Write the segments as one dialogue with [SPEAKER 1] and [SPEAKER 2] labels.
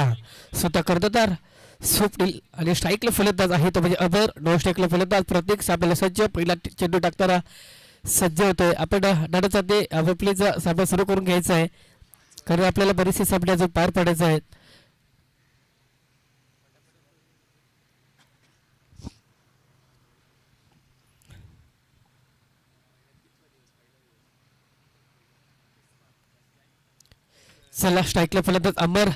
[SPEAKER 1] खेळला स्वतः कर्णधार स्वप्नील आणि स्ट्राईकला फलंदाज आहे तो म्हणजे अमर. नॉन स्ट्राईकला फलंदाज प्रतीक सामन्याला सज्ज. पहिला चेंडू टाकताना सज्ज होतोय. आपण नाण्याचा ते आपलीचा सामना सुरू करून घ्यायचा आहे कारण आपल्याला बरेचसे सामने अजून पार पाडायचे आहेत. चला स्ट्राईकला फलंदाज अमर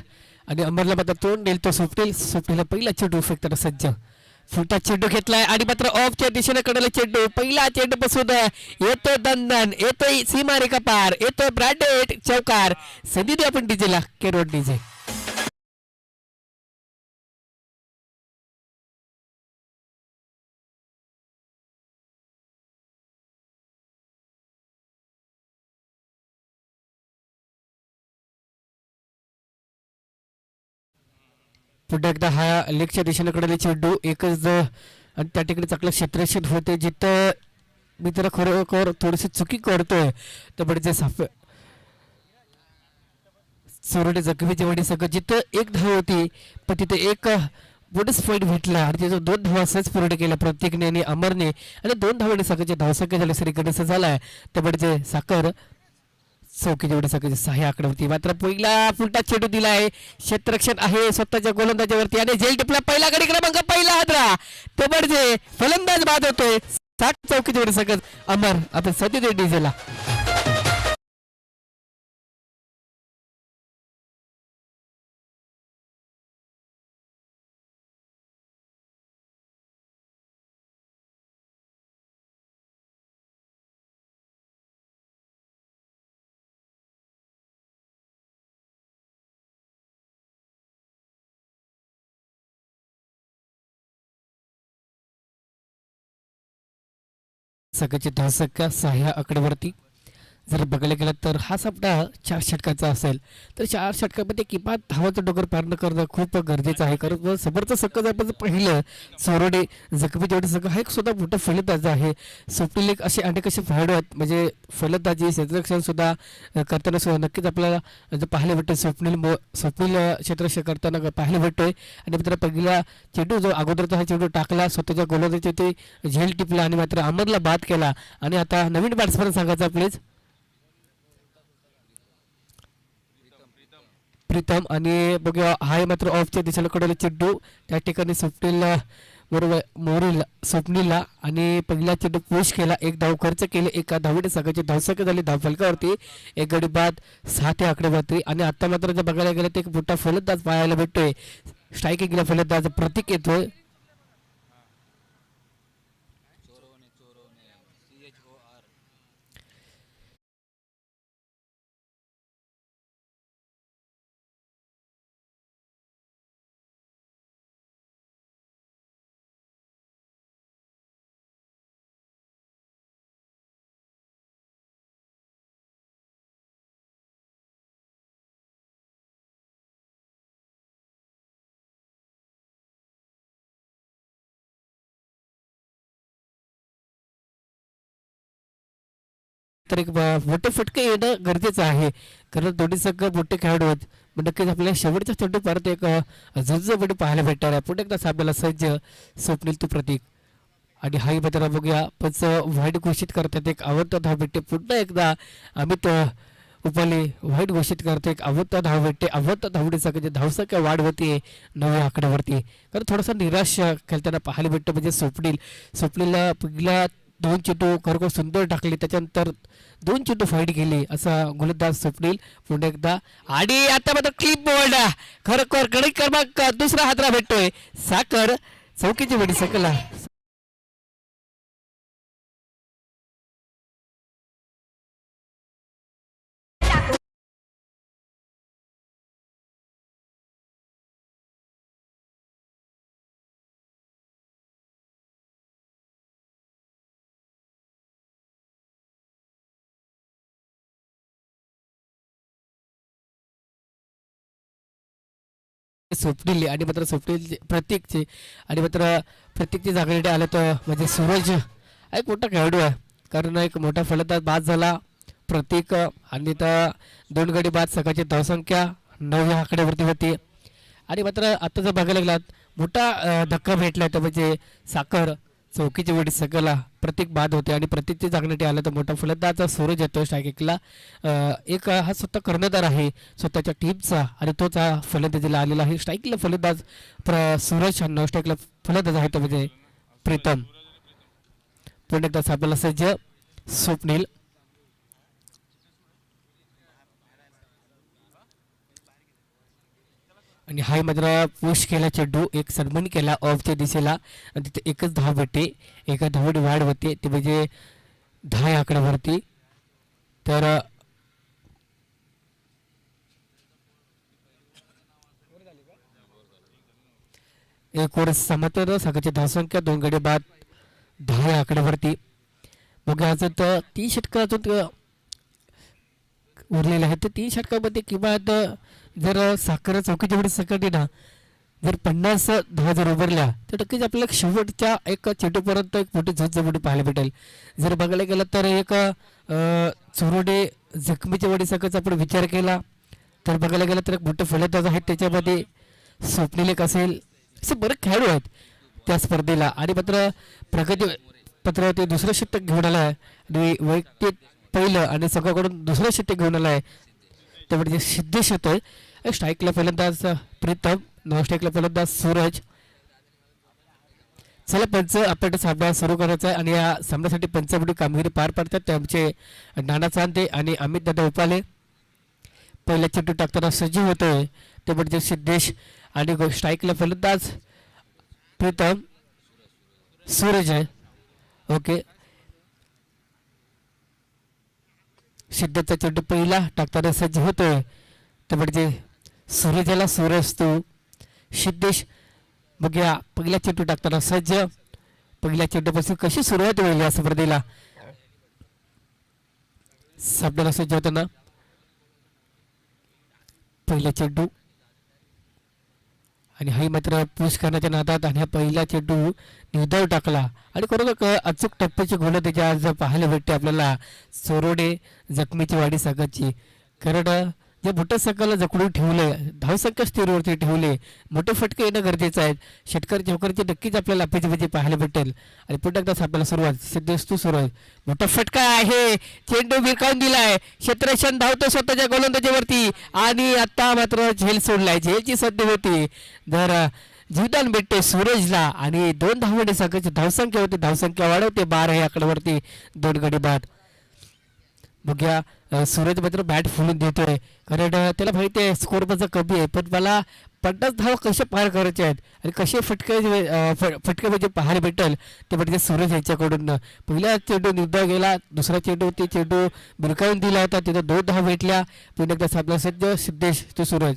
[SPEAKER 1] आणि अमरला मात्र तोंड देईल तो स्वप्नील. स्वप्नीलला पहिला चेंडू फेकताना सज्ज. फुलटा चेंडू घेतलाय आणि मात्र ऑफच्या दिशेने कडला चेंडू. पहिला चेंडू पासून येतोय दंदन, येतोय सीमारेखा पार, येतोय ब्रँडेड चौकार. संधी दे आपण डीजेला केरोड डीजे. पुढे एकदा हा लेगच्या दिशेने कडले चेंडू एकच आणि त्या ठिकाणी चांगलं क्षेत्ररक्षण होते जिथं मित्र खरोखर थोडीशी चुकी करतोय तर म्हणजे साफ चोरडे जखमी जेवढी सगळं जिथं एक धाव होती पण तिथे एक बोनस पॉईंट भेटला आणि त्याचं 2 धावा सहज पूर्ण केल्या प्रत्येकने आणि अमरने आणि 2 धावांनी सगळ्याचे धावसंख्या झाली सरी गणेश झालाय तर म्हणजे साखर चौकी जेवढे सगळे 6 आकड्यावरती. मात्र पहिला फुलटा चेंडू दिलाय. क्षेत्ररक्षण आहे स्वतःच्या गोलंदाजावरती आणि झेल टिपला. पहिला गडी क्रमांक पहिला हादरा तो म्हणजे फलंदाज बाद होतोय. 60 चौकी जेवढे सगळं अमर आपण सती दे डीजेला. सगळ्याची धावसंख्या 6 आकड्यावरती जर बघायला गेलं तर हा सामना 4 षटकाचा असेल तर 4 षटकामध्ये किमान धावाचं डोगर पार न करणं खूप गरजेचं आहे कारण समोरचं सक्क जर आपण पाहिलं चोरडे जखमी जेवढे सगळं हा एक स्वतः मोठा फलंदाज आहे. स्वप्नील एक असे अनेक असे खेळाडू आहेत म्हणजे फलंदाजी क्षेत्ररक्षण सुद्धा करताना सुद्धा नक्कीच आपल्याला पाहायला भेटतं. स्वप्नील क्षेत्ररक्षण करताना पाहायला भेटतोय आणि मित्र पहिला चेंडू जो अगोदरचा हा चेंडू टाकला स्वतःच्या गोलंदाजी ते झेल टिपला आणि मात्र अमरला बाद केला आणि आता नवीन बॅट्समन सांगायचं प्लीज प्रीतम आणि बघूया हाय मात्र ऑफच्या दिशेला कडले चेंडू त्या ठिकाणी स्वप्नील बरोबर मोरील स्वप्नीलला आणि पहिला चेंडू पुश केला. 1 धाव खर्च केले. एका धावेने सगळ्याची धावसंख्या झाली धाव फलकावरती 1 गडी बाद 6 आकडेवरती आणि आता मात्र जर बघायला गेलं तर एक मोठा फलंदाज पाहायला भेटतोय. स्ट्रायकिंगला फलंदाज प्रतीक येतोय. तर एक मोठे फटके येणं गरजेचं आहे कारण दोन्ही संघ मोठे खेळाडू आहेत. नक्कीच आपल्याला शेवटच्या चेंडू परत एक झुंजपणे पाहायला भेटणार आहे. पुढे एकदा सामन्याला सज्ज स्वप्नील तू प्रतीक आणि हाही मात्र बघूया पण वाईट घोषित करतात एक आवडता धाव भेटते. पुन्हा एकदा अमित उपाले वाईट घोषित करते एक आवडता धाव भेटते. आवडता धावडी सगळ्याची धावसंख्या वाढ होते 9 आकड्यावरती कारण थोडासा निराश खेळताना पाहायला भेटतं म्हणजे स्वप्नीलला पहिला 2 चेंडू खरोखर सुंदर टाकले त्याच्यानंतर 2 चेंडू फाईट गेले असा गोलंदाज स्वप्नील पुन्हा एकदा आणि आता मात्र क्लिप बोल्ड खरोखर गडी क्रमांक दुसरा हादरा भेटतोय. साखर चौकीची वेळी सकला स्वप्नील आणि मात्र स्वप्नील प्रत्येकचे आणि मात्र प्रत्येकची जागेसाठी आलं तर म्हणजे सूरज एक मोठा खेळाडू आहे कारण एक मोठा फलंदाज बाद झाला प्रत्येक आणि तर 2 गडी बाद सकाळची धावसंख्या 9 आकड्यावरती होती आणि मात्र आता जर बघायला लागलात मोठा धक्का भेटला तर म्हणजे साखर चौकीची वडी सगळ्याला प्रत्येक बाद होते आणि प्रत्येकचे जागण्यासाठी आलं तर मोठा फलंदाज सूरज येतो स्ट्रायकिंगला. एक हा स्वतः कर्णधार आहे स्वतःच्या टीमचा आणि तोच हा फलंदाजीला आलेला आहे. स्ट्राईकला फलंदाज सूरज आणि स्ट्राईकला फलंदाज आहे तो म्हणजे प्रीतम. पुन्हा एकदा सापडला सज्ज स्वप्नील. आणि हाय मात्र पुश केला चेंडू एक सन्मान केला ऑफच्या दिशेला आणि तिथे एकच धाव भेटते. एका धावडी वाढ होते ते म्हणजे 10 आकड्यावरती. तर एक ओव्हर समाप्त संघाची धावसंख्या 2 गडी बाद 10 आकड्यावरती. मग अजून तर 3 षटकं अजून उरलेले आहेत तर 3 षटकामध्ये किंवा जर साखर चौकीच्या वेळी सकटली ना जर 50 धावा जर उभारल्या तर नक्कीच आपल्याला शेवटच्या एक चेंडूपर्यंत एक मोठी झुंजमोठी पाहायला भेटेल. जर बघायला गेलं तर एक चोरोडे जखमीच्या वडी सकाळचा आपण विचार केला तर बघायला गेलं तर एक मोठे फलंदाज आहेत त्याच्यामध्ये स्वप्नील एक असेल असे बरेच खेळाडू आहेत त्या स्पर्धेला. आणि मात्र प्रगती पत्र ते दुसरं षटक घेऊन आलं आहे आणि वैयक्तिक पहिलं आणि सगळ्याकडून दुसरं षटक घेऊन आलं आहे ते म्हणजे सिद्धेश होतोय. स्ट्राईकला फलंदाज प्रीतम नॉन स्ट्राईकला फलंदाज सूरज. चला पंच आपण सामना सुरू करायचा आहे आणि या सामन्यासाठी पंचावटी कामगिरी पार पाडतात ते आमचे नाना चांदे आणि अमित दादा उपाले. पहिल्या चेंडू टाकताना सजीव होतोय ते म्हणजे सिद्धेश आणि स्ट्राईकला फलंदाज प्रीतम सूरज आहे. ओके सिद्धेशचा चेंडू पहिला टाकताना सज्ज होतोय ते म्हणजे सूरजला सूरज तू सिद्धेश. मग या पहिल्या चेंडू टाकताना सज्ज पहिल्या चेंडूपासून कशी सुरुवात होईल या स्पर्धेला सामन्याला सज्ज होताना पहिला चेंडू आणि हाही मात्र पुश करण्याच्या नादात आणि हा पहिला चेंडू निर्धाव टाकला आणि खरोखर अचूक टप्प्याची गोल त्याच्या आज पाहायला भेटते आपल्याला चोरोडे जखमीची वाडी सागरची. कारण जे मोठं संघाला जखडून ठेवले धावसंख्या स्थिरवरती ठेवले मोठे फटके येणं गरजेचं आहे. षटकार चौकारची नक्कीच आपल्याला अपेक्षेची पाहायला भेटेल. आणि पुन्हा एकदा आपल्याला सुरुवात सिद्धेश तू सुरुवात मोठा फटका आहे चेंडू भिरकावून दिलाय क्षेत्ररक्षण धावतो स्वतःच्या गोलंदाजीवरती आणि आता मात्र झेल सोडलाय झेलची संधी होती जर जीवदान भेटते सूरजला आणि 2 धावणे संघाची धावसंख्या होती धावसंख्या वाढवते 12 या आकड्यावरती 2 गडी बाद. बघूया सूरज मात्र बॅट फुलून देतोय कारण त्याला माहिती आहे स्कोर माझा कमी आहे पण मला 50 धावा कसे पार करायचे आहेत आणि कसे फटके म्हणजे पाहायला भेटेल ते म्हणजे सूरज यांच्याकडून. पहिला चेंडू निर्धाव गेला दुसरा चेंडू ते चेंडू बिरकावून दिला होता तिथं 2 धावा भेटल्या. पुन्हा एकदा सापला सज्ज सिद्धेश तो सूरज.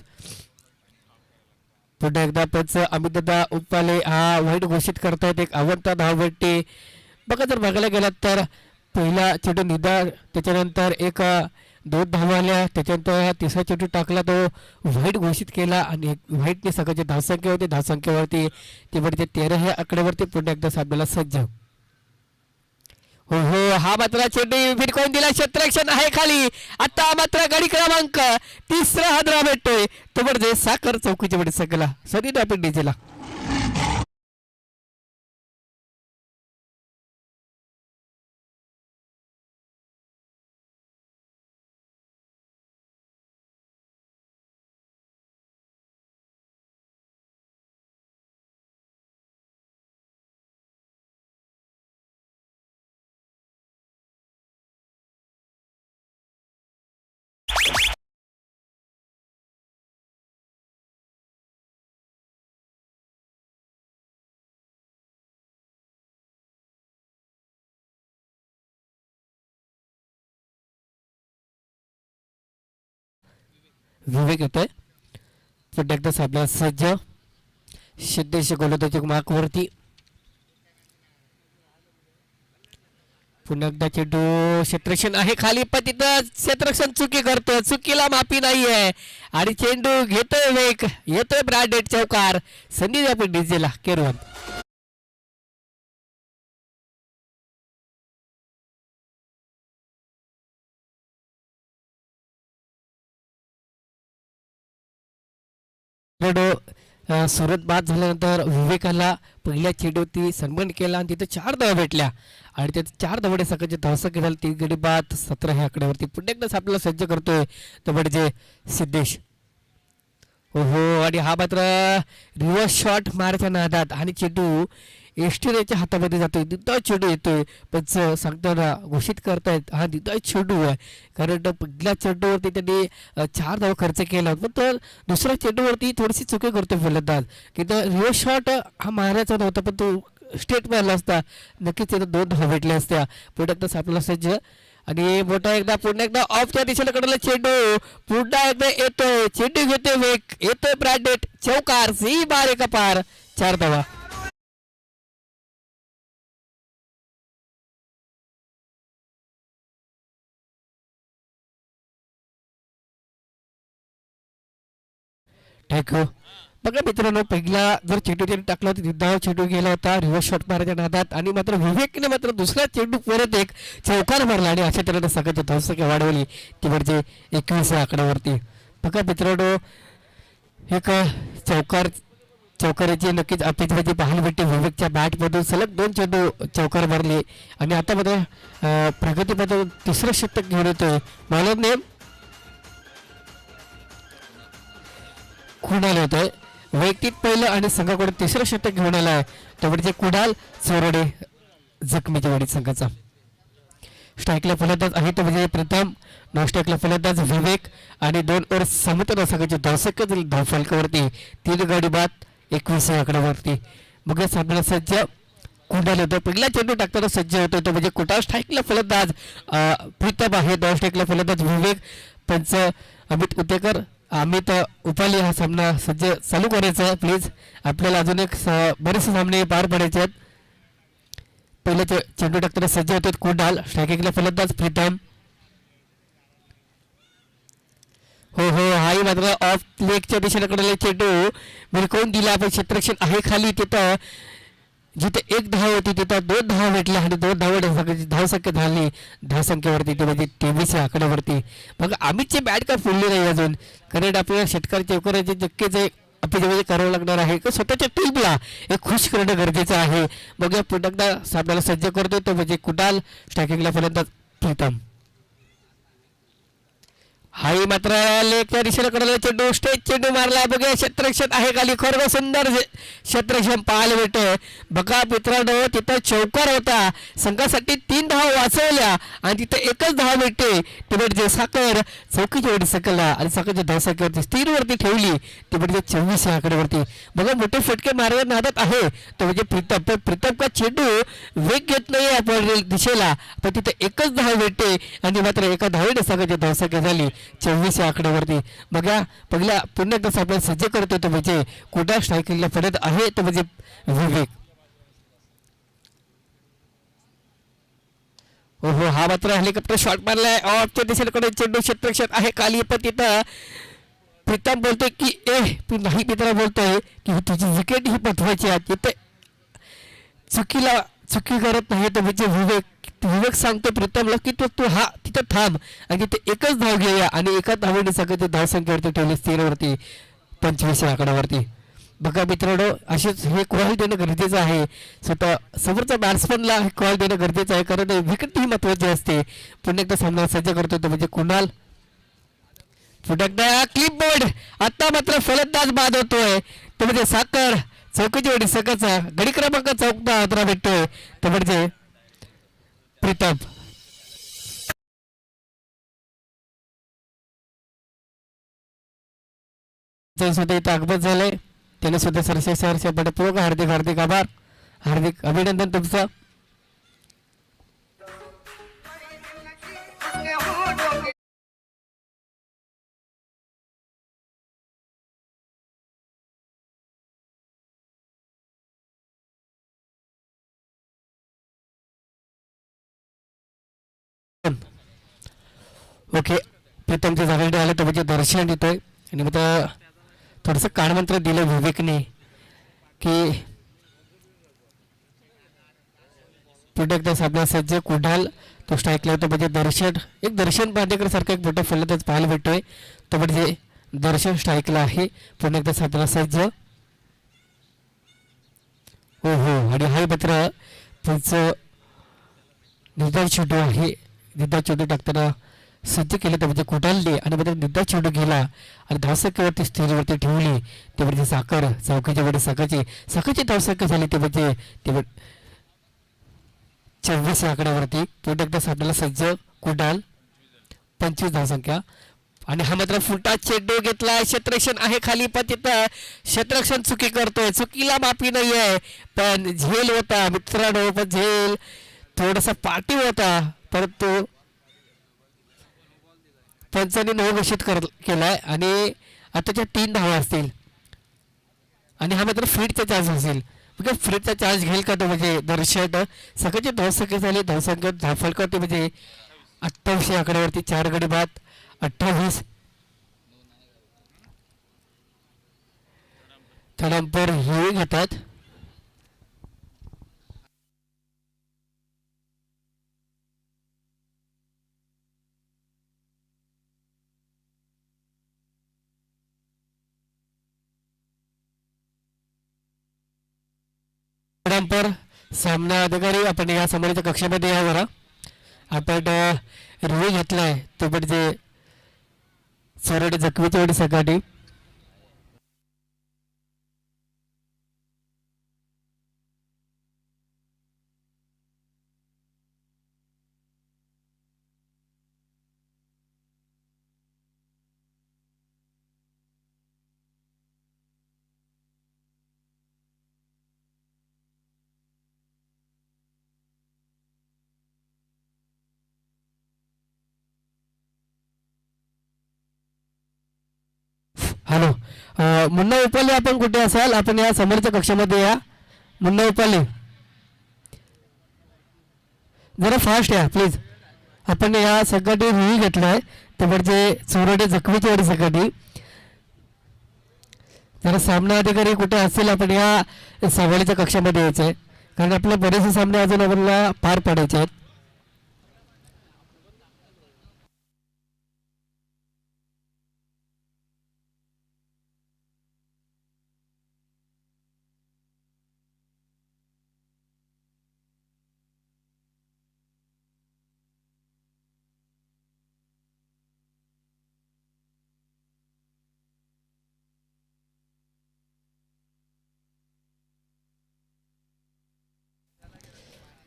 [SPEAKER 1] पुन्हा एकदा पंच अमित दादा उपाले हा वाईट घोषित करतायत एक आवडता धाव भेटते. बघा जर बघायला गेलात तर पहिला चेंडू निदान त्याच्यानंतर एक 2 धावा आल्या त्याच्यानंतर तिसरा चेंडू टाकला तो व्हाईट घोषित केला आणि व्हाईटने सगळ्याची धावसंख्या होती धावसंख्येवरती ते म्हणजे 13 ह्या आकड्यावरती पुन्हा एकदा साधलेला सज्ज. हो हो हा मात्र चेंडू भिरकावून दिला क्षेत्ररक्षण आहे खाली आता मात्र गडी क्रमांक 3रा हादरा भेटतोय तो म्हणजे साखर चौकीच्या वेळी सगळा सदी आपण डीजेला. विवेक येतोय पुन्हा एकदा साधला सज्ज सिद्धेश गोलंदाजी मार्कवरती. पुन्हा एकदा चेंडू क्षेत्ररक्षण आहे खाली पण तिथं क्षेत्ररक्षण चुकी करतो चुकीला माफी नाहीये आणि चेंडू घेतोय वेग येतोय ब्रँडेड चौकार संधी आपण डीजेला केरवन. सुरत बाद झाल्यानंतर विवेकाला पहिल्या चेंडूवरती सन्मान केला आणि तिथे 4 धावा भेटल्या आणि त्यात 4 धावडे सकाळचे धावसक झाले. 3 गडी बाद 17 ह्या आकड्यावरती पुन्हा एकदाच आपल्याला सज्ज करतोय तो म्हणजे सिद्धेश. हो आणि हा मात्र रिव्हर्स शॉट मारायच्या नादात आणि चेंडू एस्ट्रेलियाच्या हातामध्ये जातोय. दिदा चेंडू येतोय पण सांगताना घोषित करतायत हा दिदा चेंडू आहे कारण पहिल्या चेंडूवरती त्यांनी 4 धावा खर्च केला पण तर दुसऱ्या चेंडूवरती थोडीशी चुकी करतोय फलंदाज की तर रिव्हर्स शॉट हा मारायचा नव्हता पण तो स्टेट मारला असता नक्कीच त्याला 2 धावा भेटल्या असत्या. पुढे एकदाच आपल्याला सज्ज आणि पुन्हा एकदा ऑफच्या दिशेला कडला चेंडू पुन्हा एकदा येतोय चेंडू घेतोय वेग येतोय ब्रँडेड चौकार सी बार एका पार 4 धावा. थँक्यू. बघा मित्रांनो पहिला जर चेंडू त्यांनी टाकला होता तिथं चेंडू गेला होता रिव्हर्स शॉट मारायच्या नादात आणि मात्र विवेकने मात्र दुसरा चेंडू परत एक चौकार मारला आणि अशा तऱ्हेने सगळ्याची धावसंख्या वाढवली ती म्हणजे 21 आकड्यावरती. बघा मित्रांनो एक चौकाराची नक्कीच अपेक्षा पाहायला भेटते. विवेकच्या बॅटमधून सलग 2 चेंडू चौकार मारले आणि आता मात्र प्रगतीमधून तिसरं शतक घेऊन येतोय. मला कुणाल होतंय वैयक्तिक पहिलं आणि संघाकडून तिसरं शतक घेऊन आलाय तो म्हणजे कुणाल चोरडे जखमीच्या वाडीत संघाचा. स्ट्राईकला फलंदाज आहे तो म्हणजे प्रथम नॉन स्ट्राईकला फलंदाज विवेक आणि 2 ओव्हर समुद्र संघाचे धावसक धावफलकावरती 3 गडी बाद 21 आकड्यावरती. मग आपल्याला सज्ज कुणाल होतो पहिला चेंडू टाकताना सज्ज होतो तो म्हणजे कुठा स्ट्राईकला फलंदाज प्रीतम आहे. नॉन स्ट्राईकला फलंदाज विवेक पंच अमित उतेकर अमित उपाली. हा सामना सज्ज चालू करायचा आहे प्लीज आपल्याला अजून एक बरेचसे सामने पार पडायचे आहेत. पहिल्या चेंडू टाकताना सज्ज होते कुणाल स्ट्रायकिंगला फलंदाज प्रीतम. हो हाही मात्र ऑफ लेगच्या दिशेला कडले चेंडू मिळकवून दिला पण क्षेत्ररक्षण आहे खाली तिथं जिथे 1 धाव होती तिथं 2 धावा भेटल्या आणि 2 धावसंख्या झाली धावसंख्येवरती ते म्हणजे 23 आकड्यावरती. मग अमितची बॅट काय फुलली नाही अजून कारण आपल्याला षटकार चौकाराचे नक्कीच अपेक्षा करावं लागणार आहे की स्वतःच्या टीमला एक खुश करणं गरजेचं आहे. मग या पुन्हा एकदा आपल्याला सज्ज करतो तो म्हणजे कुणाल स्ट्रायकिंगला फलंदाज प्रीतम. हाही मात्र लेगच्या दिशेला कडला चेंडू स्टेज चेंडू मारला बघा क्षेत्ररक्षण आहे खाली खरं सुंदर क्षेत्ररक्षण पाहायला भेटतोय. बघा मित्रांनो तिथं चौकार होता संघासाठी 3 धावा वाचवल्या आणि तिथे 1च धावा भेटते ते म्हणजे साखर चौकीच्या वरती सकलला आणि साखरच्या धावसंख्येवरती स्थिरवरती ठेवली ते म्हणजे 24 आकड्यावरती. बघा मोठे फटके मारायला नादात आहे तो म्हणजे प्रीतम पण प्रीतम का चेंडू वेग घेत नाही आपण दिशेला पण तिथे 1च धावा भेटते आणि मात्र एका धावेने संघाची धावसंख्या झाली 24 आकड्यावरती. बघा पहिला पुन्हा एकदा आपल्याला सज्ज करतो तो म्हणजे कुठा स्ट्रायकिंगला पडत आहे तो म्हणजे विवेक. हो हा मात्र हेलिकॉप्टर शॉट मारलाय ऑफच्या दिशेकडे चेंडू क्षेत्ररक्षण आहे खाली पण तिथं प्रीतम बोलतोय की तू नाही मित्र बोलतोय की तुझी विकेट ही महत्वाची आहे. तिथे चुकी करत नाही तो म्हणजे विवेक सांगतो प्रीतमला की तू हा तिथं थांब आणि तिथे 1च धाव घेऊया आणि 1च धावेने सगळं धावसंख्येवरती ठेवली स्थिरवरती 25 आकड्यावरती. बघा मित्रांनो असेच हे कॉल देणं गरजेचं आहे. स्वतः समोरच्या बॅट्समनला हे कॉल देणं गरजेचं आहे कारण विकेट ही महत्वाची असते. पुन्हा एकदा सामना सज्ज करतो तो म्हणजे कुणाल. पुन्हा एकदा क्लिप बोर्ड आता मात्र फलंदाज बाद होतोय तो म्हणजे साखर चौकीची वडी सकाळचा गडी क्रमांक 14 भेटतोय तो म्हणजे प्रीतम. सुद्धा इथं आगमन झालंय त्याने सुद्धा सरसे मनपूर्वक हार्दिक आभार हार्दिक अभिनंदन तुमचं. ओके प्रीतमचे झालेले आले तर म्हणजे दर्शन देतोय आणि मग थोडंसं कानमंत्र दिलं विवेकने की पुढे एकदा आपला सज्ज कुणाल तो स्ट्राईकला होतो म्हणजे दर्शन बांदेकर सारखा एक मोठा फलंदाज पाहायला भेटतोय तो म्हणजे दर्शन स्ट्राईकला आहे. पुन्हा एकदा आपला सज्ज हो हो. आणि हा मात्र त्यांचं निर्धार चेंडू आहे. निर्धार चेंडू टाकताना सज्ज केलं ते म्हणजे कुडालने आणि मात्र निर्धार चेंडू गेला आणि धावसंख्येवरती स्थिरवरती ठेवली. ते म्हणजे साखर चौकीच्या वेळी सकाळची धावसंख्या झाली ते म्हणजे ते 24 या आकड्यावरती पुन्हा एकदा सापडायला सज्ज कुडाल 25 धावसंख्या. आणि हा मात्र फुटा चेंडू घेतलाय. क्षेत्ररक्षण आहे खाली पण तिथं क्षेत्ररक्षण चुकी करतोय. चुकीला माफी नाही आहे पण झेल होता मित्रांनो. पण झेल थोडासा पाठी होता परंतु पंचांनी नऊ घोषित केलाय आणि आताच्या 3 धावा असतील आणि हा मात्र फीडचा चार्ज असेल. म्हणजे फ्रीचा चार्ज घेईल का तो म्हणजे दर्शक सकाळची धावसंख्या झाली. धावसंख्या धाफळकावरती म्हणजे 28 या आकड्यावरती 4 गडी बाद 28 थडांपर हे घेतात. थडांपर सामना अधिकारी आपण या समोरच्या कक्षामध्ये या जरा. आपण रिव्ह्यू घेतलाय तो म्हणजे चोरडे जखमीच्या वेळी सकाळी हॅलो. मुन्ना उपाले आपण कुठे असाल आपण या समोरच्या कक्षामध्ये या. मुन्ना उपाले जरा फास्ट या प्लीज. आपण या सगळ्यासाठी रिव्ह्यू घेतलाय ते म्हणजे चोरडे जखमीची वाडी सगळ्यासाठी जरा सामना अधिकारी कुठे असेल आपण या सवालीच्या कक्षामध्ये यायचं आहे कारण आपले बरेचसे सामने अजून आपल्याला पार पाडायचे आहेत.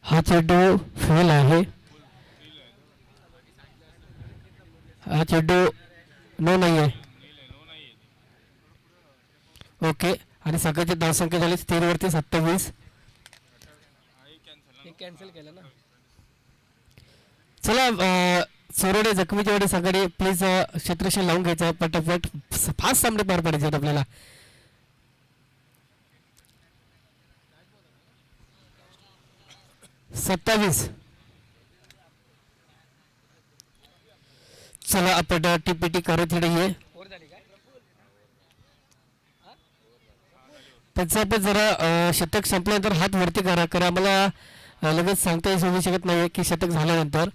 [SPEAKER 1] हा चेंडू फेल आहे. हा चेंडू नो नाही आहे. ओके. आणि सगळ्याची धावसंख्या झाली स्थिरवरती 27. कॅन्सल केलं ना. चला चोरडे जखमीच्या वेळी सगळे प्लीज क्षेत्ररक्षण लावून घ्यायचं पटापट फास्ट सामने पार पाडायचे आहेत आपल्याला. 27. चला आपण टीपीटी करत ये त्याचं आपण जरा शतक संपल्यानंतर हात वरती करा करा आम्हाला लगेच सांगता येऊ शकत नाही की शतक झाल्यानंतर.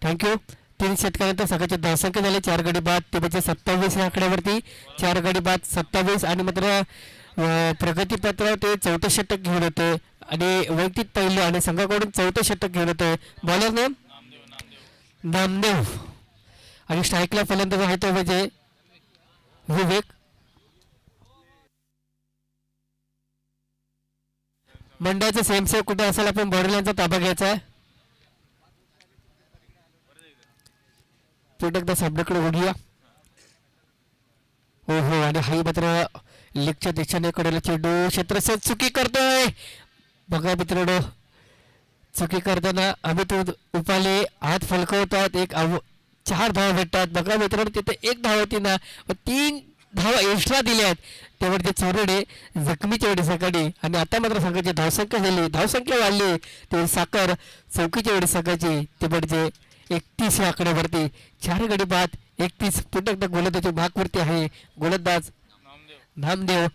[SPEAKER 1] थँक्यू. 3 षटकानंतर सकाळची धावसंख्या झाली 4 गडी बाद ते म्हणजे 27 या आकड्यावरती 4 गडी बाद 27 आणि मात्र प्रगतीपत्र ते 4थं षटक घेऊन होते आणि वैयक्तिक पहिलं आणि संघाकडून 4थं षटक घेऊन होते. बॉलर नेम नामदेव आणि स्ट्राईकला फलंदाज आहे तो म्हणजे विवेक. मंडळाचं सेम सेव कुठे असेल आपण बॉर्डरलाईनचा ताबा घ्यायचा आहे. पुढे एकदा सामन्याकडे ओढूया. हो हो. आणि हाही मात्र लेगच्या दिशेने कडेला चेंडू क्षेत्ररक्षण चुकी करतोय. बघा मित्रांनो चुकी करताना अमित उपाले हात फलकवतात. 4 धावा भेटतात. बघा मित्रांनो तिथे 1 धाव होती ना 3 धावा एक्स्ट्रा दिल्या आहेत तेवढे ते चोरडे जखमीच्या वेळी सकाळी. आणि आता मात्र संघाची धावसंख्या झाली धावसंख्या वाढली ते साखर चौकीच्या वेळी सकाळची ते म्हणजे 31 या आकड्यावरती 4 गडी बाद 31. पुन्हा एकदा गोलंदाजी भागवरती आहे गोलंदाज नामदेव.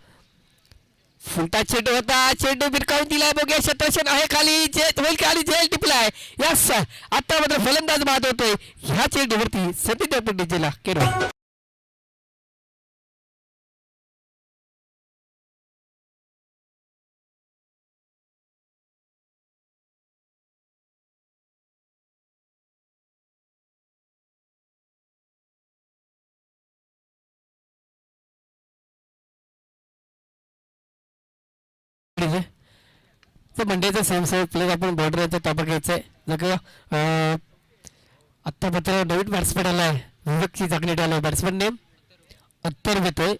[SPEAKER 1] फुलटा चेंडू होता चेंडू बिरकावून दिलाय. बघूया क्षेत्ररक्षण आहे खाली होईल खाली झेल टिपलाय. यस आता मात्र फलंदाज बाद होतोय ह्या चेंडूवरती सतीदेव पंडितजीला केलं. पाहिजे. तर मंडईचा सेम सेम प्लेयर आपण बॉर्डरचा ताबा घ्यायचा आहे. जर का आत्ता मात्र नवीन बॅट्समॅन आला आहे, विवेकची जागण्यात आला आहे. बॅट्समॅन नेम अत्तर येतोय.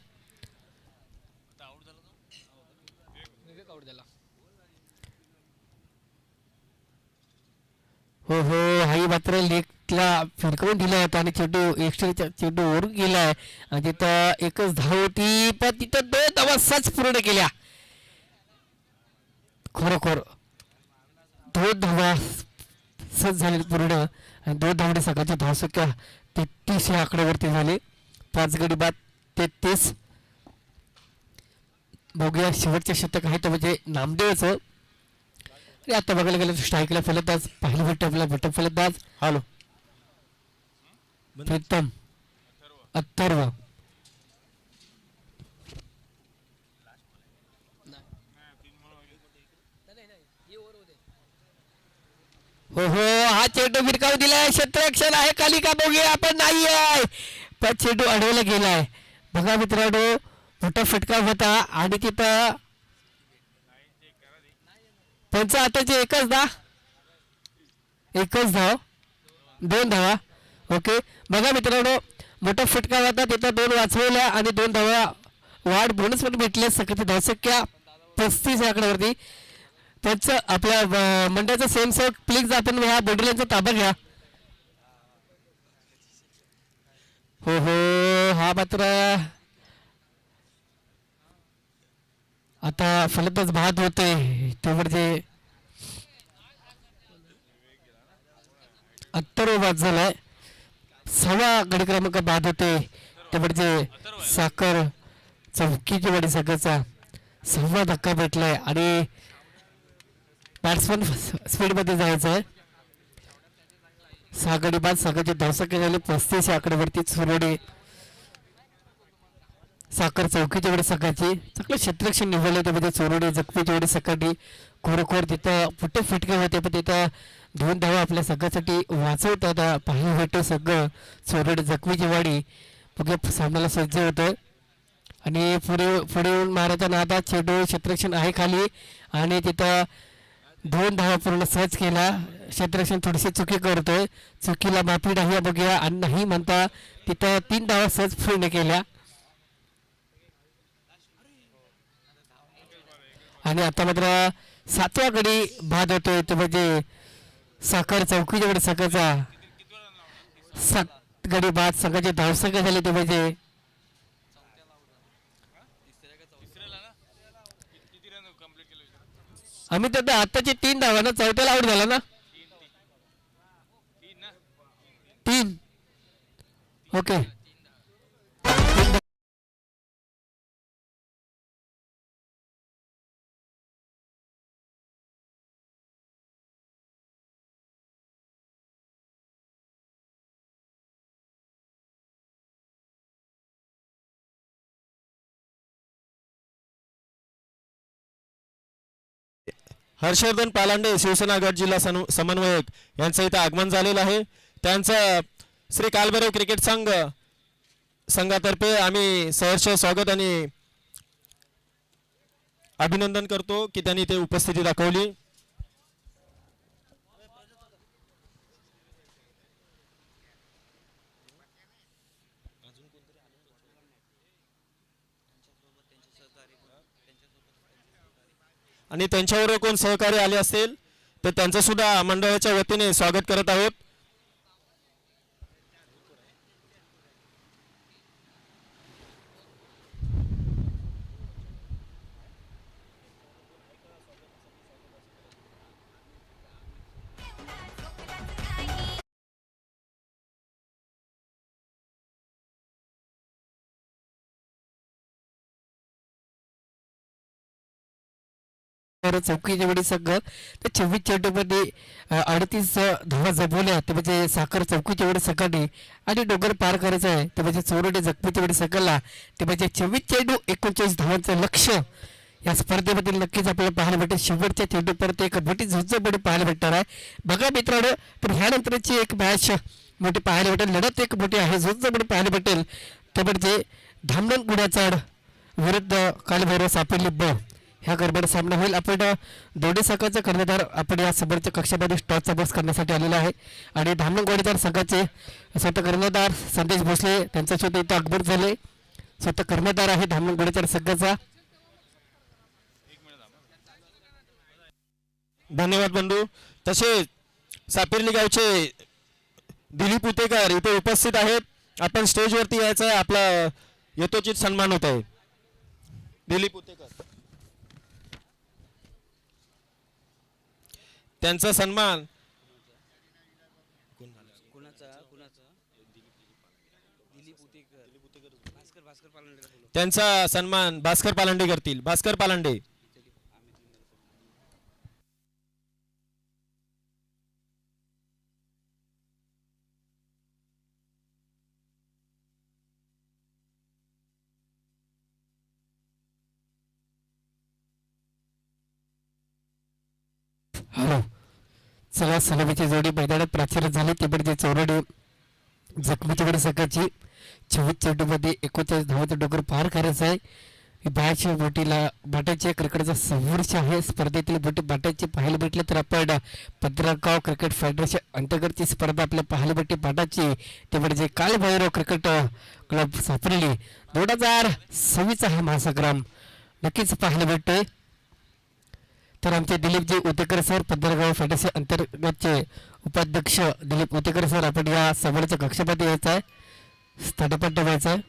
[SPEAKER 1] हो हो, हाही मात्र लेगला फिरकवून दिला होता आणि चेंडू एक्स्ट्राचा चेंडू वरून गेला आहे आणि तिथं एकच धाव होती, पण तिथं 2 धावा सच पूर्ण केल्या. खरोखर 2 धावा सच झाले पूर्ण आणि 2 धावडे सकाळच्या धावसंख्या 33 या आकड्यावरती झाले. 5 गडी बाद 33. बघूया शेवटचे शतक आहे तर म्हणजे नामदेवचं. आणि आता बघायला गेलं स्ट्राईकला फलंदाज पाहिलं भेटतं आपला भेटत फलंदाज
[SPEAKER 2] हॅलो
[SPEAKER 1] प्रीतम अथर्व. हो हो, हा चेंडू भिरकावून दिलाय. क्षेत्ररक्षण आहे खाली का बघूया आपण, नाही आहे पण चेंडू अडवला गेलाय. बघा मित्रांनो, मोठा फटका होता आणि तिथं त्यांच्या आताचे एकच धाव 2 धावा. ओके, बघा मित्रांनो, मोठा फटका होता तिथं 2 वाचवल्या आणि 2 धावा वाढ बोनस पण भेटले. सकाळची धावसंख्या 35 आकड्यावरती. त्यांचं आपल्या मंडळाचा सेम सेम प्लीज आपण ह्या बॉर्डरलाईनचा ताबा घ्या. हो हो, हा मात्र आता फलंदाज बाद होते ते म्हणजे अत्तर बाद झालाय. 6वा गडी क्रमांक बाद होते ते म्हणजे साखर चौकीची वाडी सगळ्याचा 6वा धक्का भेटलाय आणि बॅट्समन स्पीडमध्ये जायचं आहे. 6 गडी बाद सगळ्याची धावसंख्या झाली 35 या आकड्यावरती. सुरोडे साखर चौकीच्या वेळी सकाळची चांगलं क्षेत्ररक्षण निवडलं ते म्हणजे चोरोडे जखमीच्या वेळी सकाळी खरोखर तिथं मोठे फटके होते पण तिथं 2 धावा आपल्या सगळ्यासाठी वाचवतात. पाहिलं भेटतं सगळं चोरोडे जखमीची वाडी बघा सामन्याला सज्ज होतं आणि पुढे येऊन मारायचा नादात चेंडू क्षेत्ररक्षण आहे खाली आणि तिथं 2 धावा पूर्ण सहज केला. क्षेत्ररक्षण थोडीशी चुकी करतोय, चुकीला माफी नाही बघूया आणि नाही म्हणता तिथं 3 धावा सहज पूर्ण केल्या. आणि आता मात्र 7वा गडी बाद होतोय तो म्हणजे साखर चौकीच्या वेळी सकाळचा 7 गडी बाद संघाची धावसंख्या झाली ते म्हणजे आम्ही तर आताची 3 धावा ना, 4थ्याला आउट झाला ना 3. ओके,
[SPEAKER 2] हर्षवर्धन पालांडे शिवसेना गट जिल्हा समन्वयक यांचं इथं आगमन झालेलं आहे. त्यांचं श्री कालभैरव क्रिकेट संघातर्फे आम्ही सहर्ष स्वागत आणि अभिनंदन करतो की त्यांनी ते उपस्थिती दाखवली. आणि त्यांच्यावर कोण सहकारी आले असेल तर त्यांचं सुद्धा मंडळाच्या वतीने स्वागत करत आहोत.
[SPEAKER 1] चौकीच्या वेळी सगळं तर 26 चेंडूमध्ये 38 धावा जमवल्या ते म्हणजे साखर चौकीच्या वेळी सकाळी आणि डोंगर पार करायचं आहे ते म्हणजे चोरडे जखमीच्या वेळी सकाळला ते म्हणजे 24 चेंडू 39 धावांचं लक्ष या स्पर्धेमध्ये नक्कीच आपल्याला पाहायला भेटेल. शेवटच्या चेंडूपर्यंत एक मोठी झुंजबडी पाहायला भेटणार आहे. बघा मित्रांनो, तर ह्यानंतरची एक मॅच मोठी पाहायला भेटेल, लढत एक मोठी आहे, झुंजबडी पाहायला भेटेल ते म्हणजे धामणन गुढाचाड विरुद्ध कालभैरव सापेली ब ह्या गडबड सामना होईल. आपण दोन्ही संघाचा कर्णधार आपण या समोरच्या कक्षामध्ये टॉसचा बॉक्स करण्यासाठी आलेला आहे आणि धामण गोडेदार संघाचे स्वतः कर्णधार संदेश भोसले त्यांचा स्वतः इथं अकबर झाले. स्वतः कर्णधार आहे धामण गोडेदार संघाचा.
[SPEAKER 2] धन्यवाद बंधू. तसेच सापिर्ली गावचे दिलीप उतेकर इथे उपस्थित आहेत. आपण स्टेजवरती यायचं आहे. आपला यथोचित सन्मान होत आहे. दिलीप उतेकर, त्यांचा सन्मान त्यांचा सन्मान भास्कर पालांडे करतील. भास्कर पालांडे.
[SPEAKER 1] हॅलो, चला सलामीची जोडी मैदानात प्राचार्य झाली. ते म्हणजे चौरडे जखमीची गडी संघाची 26 चेंडूमध्ये 39 धावांचा डोंगर पार करायचा आहे. बायाच्या बोटीला बाट्याच्या क्रिकेटचा संघर्ष आहे. स्पर्धेतील बोटी बाट्याची पाहायला भेटले तर आपण पत्रगाव क्रिकेट फेडरेशन अंतर्गतची स्पर्धा आपल्या पाहायला भेटते बाटाची. ते म्हणजे कालभैरव क्रिकेट क्लब सापडली. 2026 हा महासंग्राम नक्कीच पाहायला भेटतोय. तर आमचे दिलीपजी उतेकर सर पत्रगाव फेडरेशन अंतर्गतचे उपाध्यक्ष दिलीप उतेकर सर आपण या समोरच्या कक्षामध्ये यायचं आहे. स्थानपट्ट ठेवायचं आहे.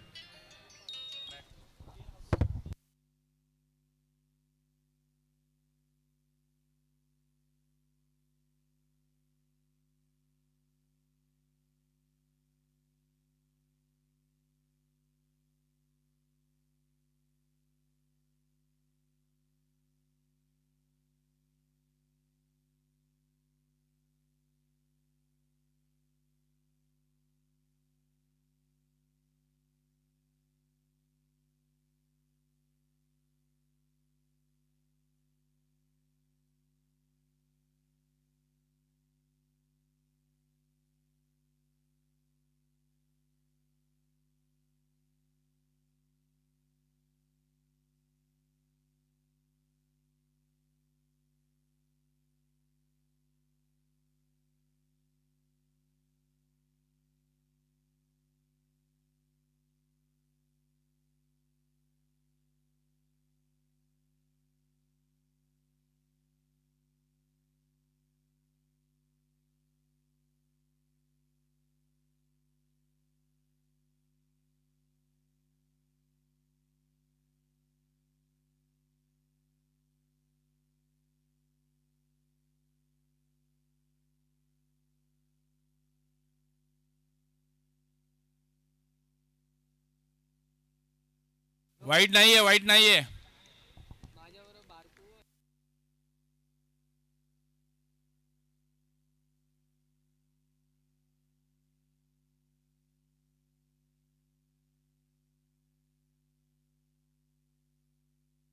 [SPEAKER 3] वाईट नाहीये, वाईट नाहीये.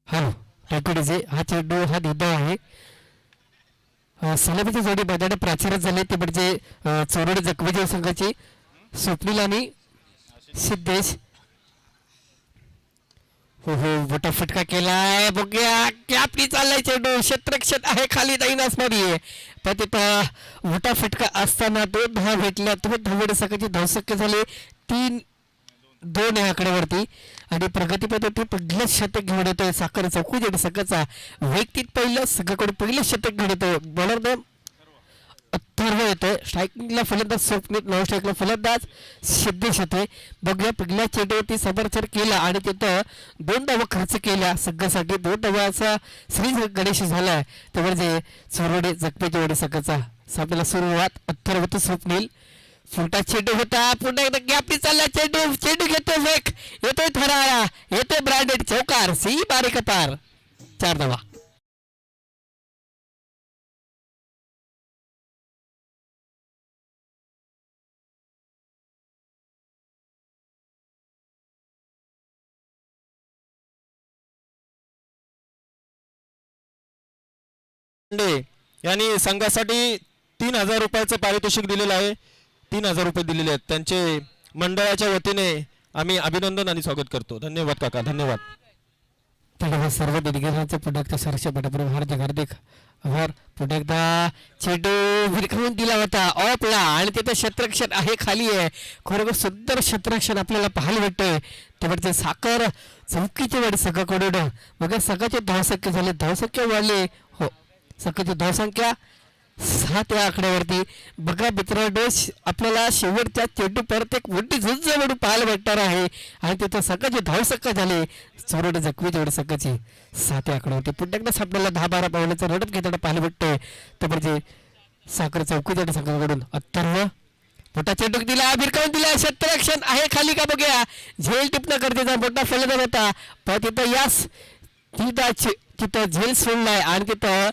[SPEAKER 1] हॅलो, रेकॉर्डीचे हा चेंडू हा निधा आहे. सलामीची जोडी मैदानात प्राचार्य झाले. ते म्हणजे चोरडे जखमीच्या संघाची स्वप्नील आणि सिद्धेश. हो हो, मोठा फटका केलाय. बघूया कॅपनी चाललाय चेंडू. क्षेत्ररक्षण आहे खाली दैनास मध्ये पण ते मोठा फटका असताना 2 धावा भेटल्या. 2 धावडे संघाची धावसंख्या झाली 3-2 या आकड्यावरती आणि प्रगतीपथावरती पहिलं शतक घेऊन येतोय साखर चौकुजडी संघाचा. वैयक्तिक पहिलं संघाकडून पहिलं शतक घेऊन येतोय. बॉलर अथर्व येतोय. स्ट्रायकिंगला फलंदाज स्वप्नील, नॉन स्ट्राईकला फलंदाज सिद्धेश येतोय. बघूया पहिल्या चेंडूवरती समर्थन केलं आणि तिथं 2 धावा खर्च केल्या संघासाठी. 2 धावाचा श्री गणेश झालाय. ते म्हणजे चोरडे जखमीच्या जोडी संघाचा सामन्याला सुरुवात. अथर्व स्वप्नील फुटा चेंडू होता. पुन्हा एकदा गॅपनी चालला चेंडू. चेंडू घेतोय वेग, येतोय थराळा, येतोय ब्रँडेड चौकार. सी बारी कतार 4 धावा.
[SPEAKER 2] यांनी संघासाठी 3000 रुपयाचं पारितोषिक दिलेलं आहे. 3000 रुपये दिलेले आहेत. त्यांचे मंडळाच्या वतीने आम्ही अभिनंदन आणि स्वागत करतो. धन्यवाद काका, धन्यवाद.
[SPEAKER 1] त्यामुळे सर्व दिग्गजांचे पुन्हा एकदा सरस पटापूर्व हार्दिक हार्दिक आभार. पुन्हा एकदा चेंडू विरघळून दिला होता ऑफला आणि तिथं क्षेत्ररक्षण आहे खाली आहे. खरोखर सुंदर क्षेत्ररक्षण आपल्याला पाहायला भेटतंय. त्यामुळे साखर चौकीची वाढी सगळ्याकडून बघा सगळ्याचे धावसंख्या झाले, धावसंख्या वाढली हो, सगळ्याची धावसंख्या 7 या आकड्यावरती. बघा मित्रांनो आपल्याला शेवटच्या चेंडू परत एक मोठी झुंज म्हणून पाहायला भेटणार आहे आणि तिथं सगळ्याची धावसंख्या झाली चोरडे जखमी तेवढी सगळ्याची 7 या आकड्यावरती. पुन्हा एकदा आपल्याला 10-12 पावलाचा रडप घेताना पाहायला भेटतोय. तर म्हणजे साखर चौकीच्या संघाकडून अथर्व मोठा चेंडू दिला, भिरकावून दिला, क्षेत्ररक्षण आहे खाली का बघूया. झेल टिपणं गरजेचा मोठा फलंदाज होता पण तिथं यास तिथं झेल सोडलाय आणि तिथं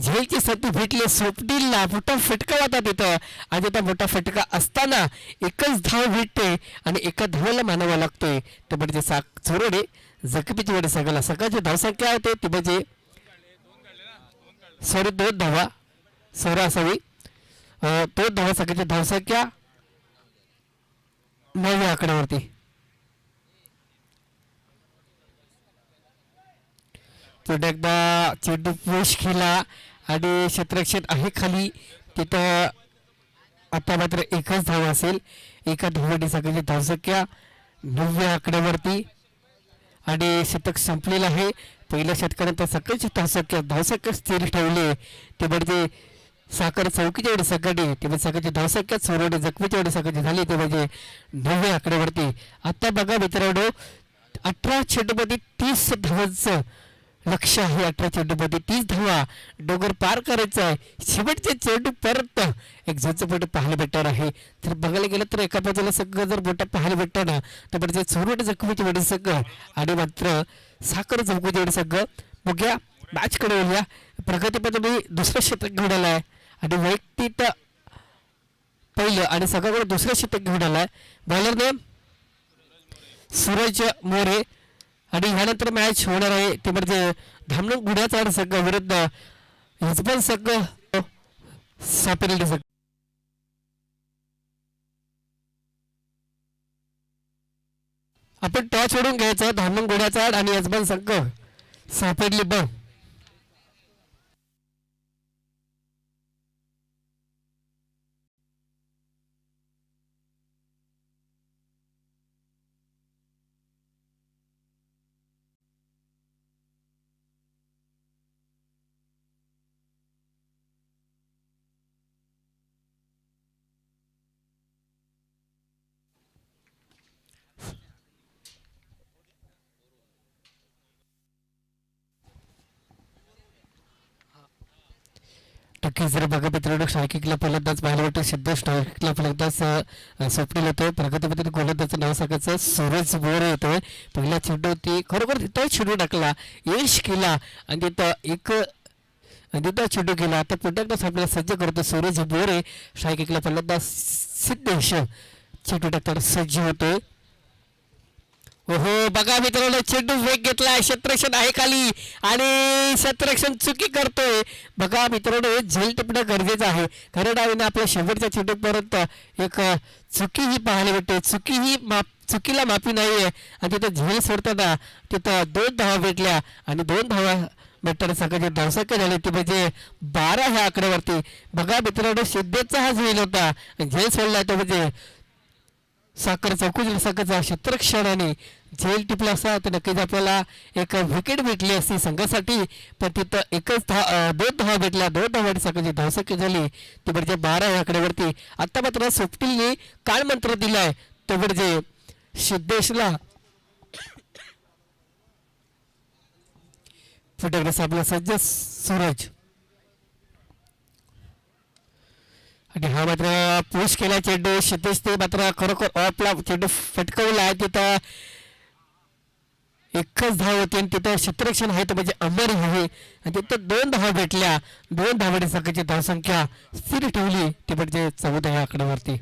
[SPEAKER 1] झेलची संधी भेटली स्वप्नीलला. मोठा फटका होता तिथं आणि तिथं मोठा फटका असताना एकच धाव भेटते आणि एका धावाला मानावा लागतोय. तर म्हणजे चोरडे जखमीची वेळ सगळ्याला सगळ्याची धावसंख्या होते ती म्हणजे 2 धावा 16 असावी. 2 धावा सगळ्याची धावसंख्या 9 आकड्यावरती. पुन्हा एकदा चेंडू पुश केला आणि क्षेत्ररक्षण आहे खाली तिथं. आता मात्र एकच धाव असेल, एका धावाची सगळ्याची धावसंख्या 9 आकड्यावरती आणि शतक संपलेलं आहे. पहिल्या षटकानंतर सगळ्याची धावसंख्या स्थिर ठेवली ते म्हणजे साखर चौकीच्या वेळी सगळी ते म्हणजे सगळ्याची धावसंख्या चोरवडे जखमीच्या वेळी सगळ्याची झाली ते म्हणजे 9 आकड्यावरती. आता बघा मित्रांनो 18 चेंडूमध्ये 30 धावांचं लक्ष आहे. 18 चेंडूमध्ये 30 धावा डोंगर पार करायचं आहे. शेवटचे चेंडू परत एक झोचपट पाहायला भेटणार आहे. तर बघायला गेलं तर एका बाजूला सगळं जर मोठं पाहायला भेटतं ना तर म्हणजे चोरवडे जखमीची वेळी सगळं आणि मात्र साखर चौकीची वेळी सगळं. बघूया मॅचकडे येऊया. प्रगतीपदवी दुसरं शतक घेऊन आलाय आणि वैयक्तिक पहिलं आणि सगळ्याकडे दुसरं शतक घेऊन आलाय बॉलरने सूरज मोरे. आणि ह्यानंतर मॅच होणार आहे ते म्हणजे धामणूक गुढ्याचा संघ विरुद्ध हिजबल संघ सापेल संघ. आपण टॉच ओढून घ्यायचं धामणूक गुढ्याचा आणि यजमान संघ सापेडली ब. नक्कीच जर बघा मित्रांनो स्ट्रायकिंगला फलंदाज पाहायला भेटतो सिद्ध स्ट्रायकिंगला फलंदाज स्वप्नील येतोय. प्रगतीमध्ये गोलंदाजचं नाव सांगायचं सूरज बोर येतोय. पहिला चेंडू होती खरोखर तिथं चेंडू टाकला यश केला आणि तिथं चेंडू केला. आता पुन्हा एकदा आपल्याला सज्ज करतो सूरज बोरे. स्ट्रायकिंगला फलंदाज सिद्धेश चेंडू टाकताना सज्ज होतोय. ओहो बघा मित्रांनो चेंडू वेग घेतलाय, क्षेत्ररक्षण आहे खाली आणि क्षेत्ररक्षण चुकी करतोय. बघा मित्रांनो झेल टिपणं गरजेचं आहे. खरं डावीनं आपल्या शेवटच्या चेंडूपर्यंत एक चुकी ही पाहायला भेटते. चुकीला माफी नाही आहे आणि तिथं झेल सोडताना तिथं 2 धावा भेटल्या आणि 2 धावा भेटताना सगळ्याचे धावसंख्या झाली ती म्हणजे 12 ह्या आकड्यावरती. बघा मित्रांनो सिद्धेचा हा झेल होता झेल सोडला तो म्हणजे साखर चौकून सगळ्याचा क्षेत्ररक्षणाने झेल टिपला असता तर नक्कीच आपल्याला एक विकेट भेटली असती संघासाठी. पण तिथं एकच 2 धावा भेटल्या, 2 धावांची सगळ्याची धावसंख्या झाली ती म्हणजे 12 या आकड्यावरती. आता मात्र स्वप्नीलने काळ मंत्र दिलाय तो म्हणजे सिद्धेशला फुटकण्यास आपला सज्ज सूरज आणि हा मात्र पुश केला चेंडू सिद्धेश ते मात्र खरोखर ऑफला चेंडू फटकवला आहे. तिथं एकच धाव होती आणि तिथं क्षेत्ररक्षण आहे तर म्हणजे अमर आहे आणि तिथं 2 धावा भेटल्या. 2 धावांची सगळ्याची धावसंख्या स्थिर ठेवली ती म्हणजे 14 या आकड्यावरती.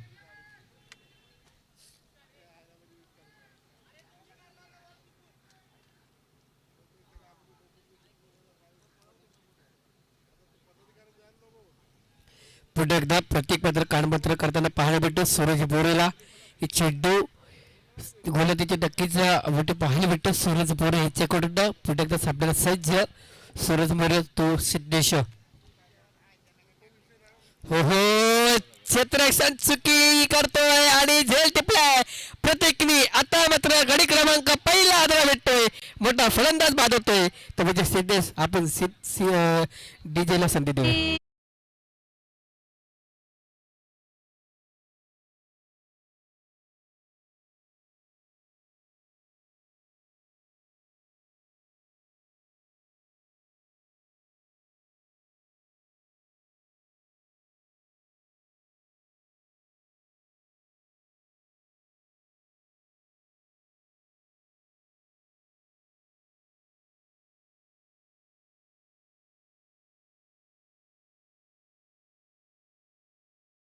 [SPEAKER 1] पुन्हा एकदा प्रत्येक मात्र कानमंत्र करताना पाहायला भेटतो सूरज बोरेला. चेंडू गोलंदाजी नक्कीच मोठे पाहायला भेटतो सूरज मोरे ह्याच्याकडून पुढे एकदा सामन्याला सज्ज सूरज मोरे तो सिद्धेश हो क्षेत्ररक्षण चुकी करतोय आणि झेल टिपलाय प्रत्येकीने आता मात्र गडी क्रमांक पहिला आदरा भेटतोय मोठा फलंदाज बाद होतोय तर म्हणजे सिद्धेश आपण डीजे ला संधी देऊ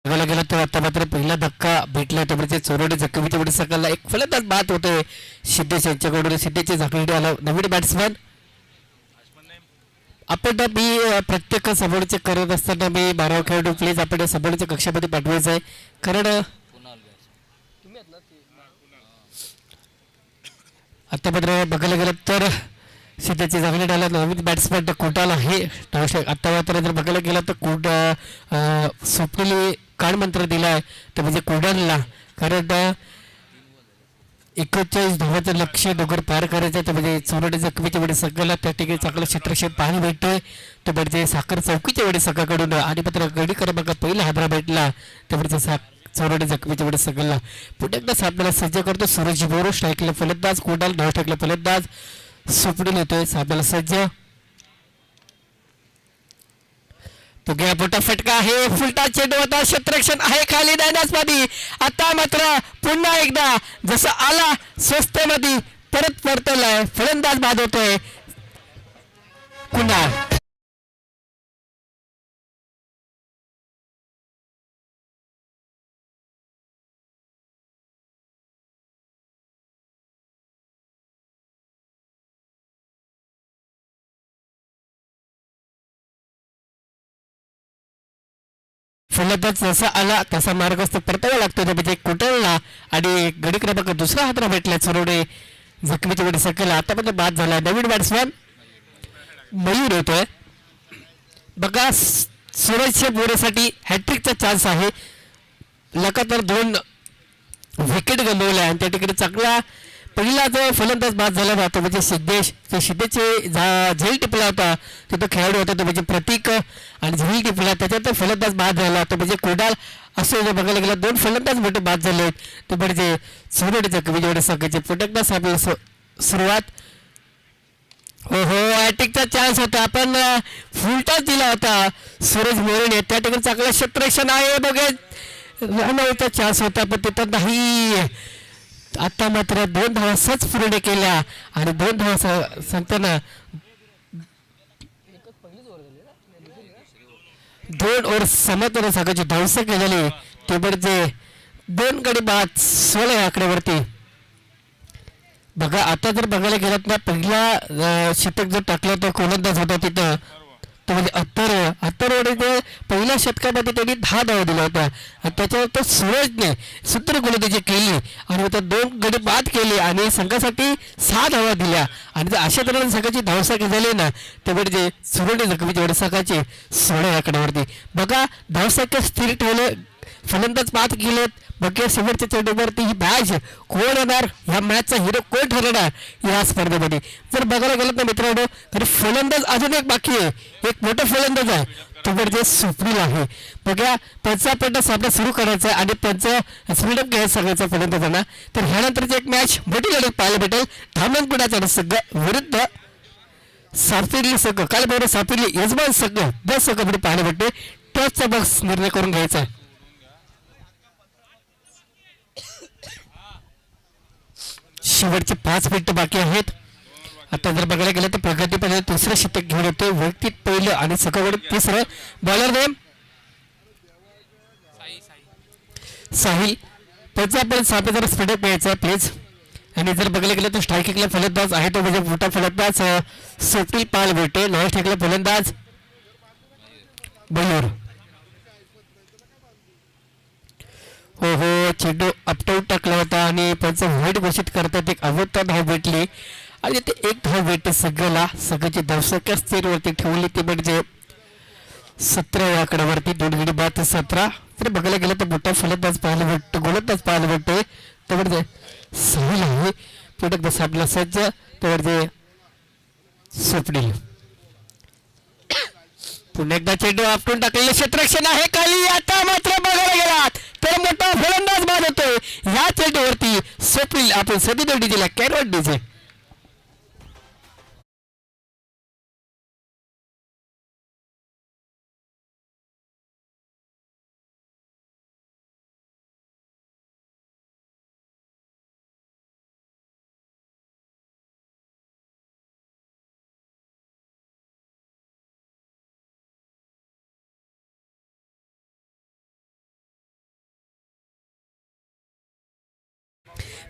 [SPEAKER 1] बघायला गेलं तर आता मात्र पहिला धक्का भेटला त्यामुळे चोरडे जखमी तेवढे सकाळला एक फलंदाज बाद होतोय सिद्धेश यांच्याकडून सिद्धेशचे झाकडी आला नवीन बॅट्समॅन आपण मी प्रत्येक समोरचे करत असताना मी 12 खेळाडू प्लीज आपण समोरच्या कक्षामध्ये पाठवायचं आहे कारण आता मात्र बघायला गेलं तर सिद्धेशचे झाकडी आला नवीन बॅट्समॅन कोटाल आहे आता मात्र जर बघायला गेलं तर स्वप्नील काळ मंत्र दिलाय तर म्हणजे कोडालला कारण 39 धावाचं लक्ष डोगर पार करायचं तर म्हणजे चोरडे जखमीच्या वेळी सगळ्याला त्या ठिकाणी चांगलं क्षेत्रक्षेप पाहायला भेटतोय तर म्हणजे साखर चौकीच्या वेळी सगळ्याकडून आणि मात्र गडी क्रमांकात पहिला हादरा भेटला तर म्हणजे चोरडे जखमीच्या वेळी सगळ्याला पुढे एकदा सामन्याला सज्ज करतो सूरज बोरो स्ट्राईकला फलंदाज कोडाल धाव टाकला फलंदाज स्वप्नील येतोय सामन्याला सज्ज तो गया मोठा फटका आहे फुलटा चेंडू होता क्षेत्ररक्षण आहे खाली मध्ये आता मात्र पुन्हा एकदा जसं आला स्वस्त मध्ये परत परतलाय फलंदाज बाद होतोय कुणाल फलंदाज जसा आला तसा मार्गस्थ परतावा लागतो म्हणजे कुटलला आणि गडी क्रमांक दुसरा हाताला भेटला चोरडे जखमीच्या वेळी सकेला आता पण बाद झाला नवीन बॅट्समॅन मयूर येतोय बघा सूरजच्या बोरेसाठी हॅट्रिकचा चान्स आहे लगातार 2 विकेट गमावल्या आणि त्या ठिकाणी चांगला पहिला जो फलंदाज बाद झाला होता म्हणजे सिद्धेशचे झेल टिपला होता तो खेळाडू होता तो म्हणजे प्रतीक आणि झेल टिपला त्याच्यात फलंदाज बाद झाला तो म्हणजे कोडाल असं जर बघायला गेला 2 फलंदाज मोठे बाद झाले ते म्हणजे चोरडे जखमी जेवढे सगळ्याचे पुटकदास आपल्याला सुरुवात हो ॲटिकचा चान्स होता आपण फुलटाच दिला होता सूरज मोरेने त्या ठिकाणी चांगलं क्षेत्ररक्षण आहे बघा चान्स होता पण तिथं नाही आता मात्र 2 धावा सहज पूर्ण केल्या आणि 2 धावा सांगताना 2 ओव्हर समाधान सांगायची धावस केलेली ते म्हणजे 2 गडी बाद 16 आकड्यावरती बघा आता जर बघायला गेलात ना पहिला शतक जो टाकला तो गोलंदाज होता तिथं तो म्हणजे अत्तरवडे पहिल्या शतकामध्ये त्यांनी 10 धावा दिल्या होत्या आणि त्याच्यावर तो सूरजने सूत्र गोलंदाजी केली आणि त्या 2 गडी बाद केले आणि संघासाठी 6 धावा दिल्या आणि जर अशा तऱ्हेने संघाची धावसंख्या झाली ना तर म्हणजे सूरज जखमीच्या वेळी संघाची 16 आकड्यावरती बघा धावसंख्या स्थिर ठेवले फलंदाज बाद केलेत बघा शेवटच्या चेंडूवरती ही मॅच कोण येणार ह्या मॅचचा हिरो कोण ठरवणार या स्पर्धेमध्ये जर बघायला गेलं तर मित्रांनो तर फलंदाज अजून एक बाकी आहे एक मोठा फलंदाज आहे तो म्हणजे स्वप्नील आहे बघा त्यांचा पण सामना सुरू करायचा आहे आणि त्यांचं स्पीडअप घ्यायचं सगळ्याचा फलंदाजांना तर ह्यानंतरची एक मॅच मोठी लढत पाहायला भेटेल धामणकुडाचा संघ विरुद्ध सापिर्ली संघ काल बरोबर सापिर्ली यजमान संघ 10 संघामध्ये पाहायला भेटते टॉसचा बॉक्स निर्णय करून घ्यायचा आहे शेवटचे 5 मिनिटं बाकी आहेत आता जर बघायला गेलं तर प्रगतीपणे 3रं शतक घेऊन येतो वैयक्तिक पहिलं आणि सकाळवर 3रं बॉलर नेम साहिल त्याचा आपण सापे स्पीडअप घ्यायचा प्लीज आणि जर बघायला गेलं तर स्ट्रायकिंगला फलंदाज आहे तो म्हणजे मोठा फलंदाज स्वप्नील पाल भेटे नॉन स्ट्राईकला फलंदाज मयूर हो हो, चेंडू अपटाऊट टाकला होता आणि पंच वाईट घोषित करतात. एक अवत्ता धाव भेटली आणि ते एक धाव भेटते सगळ्याला. सगळ्याची धावसंख्या स्थिरवरती ठेवली ती म्हणजे 17 या आकड्यावरती. 2 गडी बाद 17. तर बघायला गेलं तर मोठा फलंदाज पाहायला भेटतो, गोलंदाज पाहायला भेटतोय. तर म्हणजे साहिल आहे पुढे एकदा सापला सज्ज. तर म्हणजे स्वप्नील पुन्हा एकदा चेंडू आपटून टाकलेले क्षेत्ररक्षण आहे खाली. आता मात्र बघायला गेलात तर मोठा फलंदाज बाद होतोय ह्या चेंडूवरती. स्वप्नील आपण सदी दौडी दिला कॅरवट डीजे.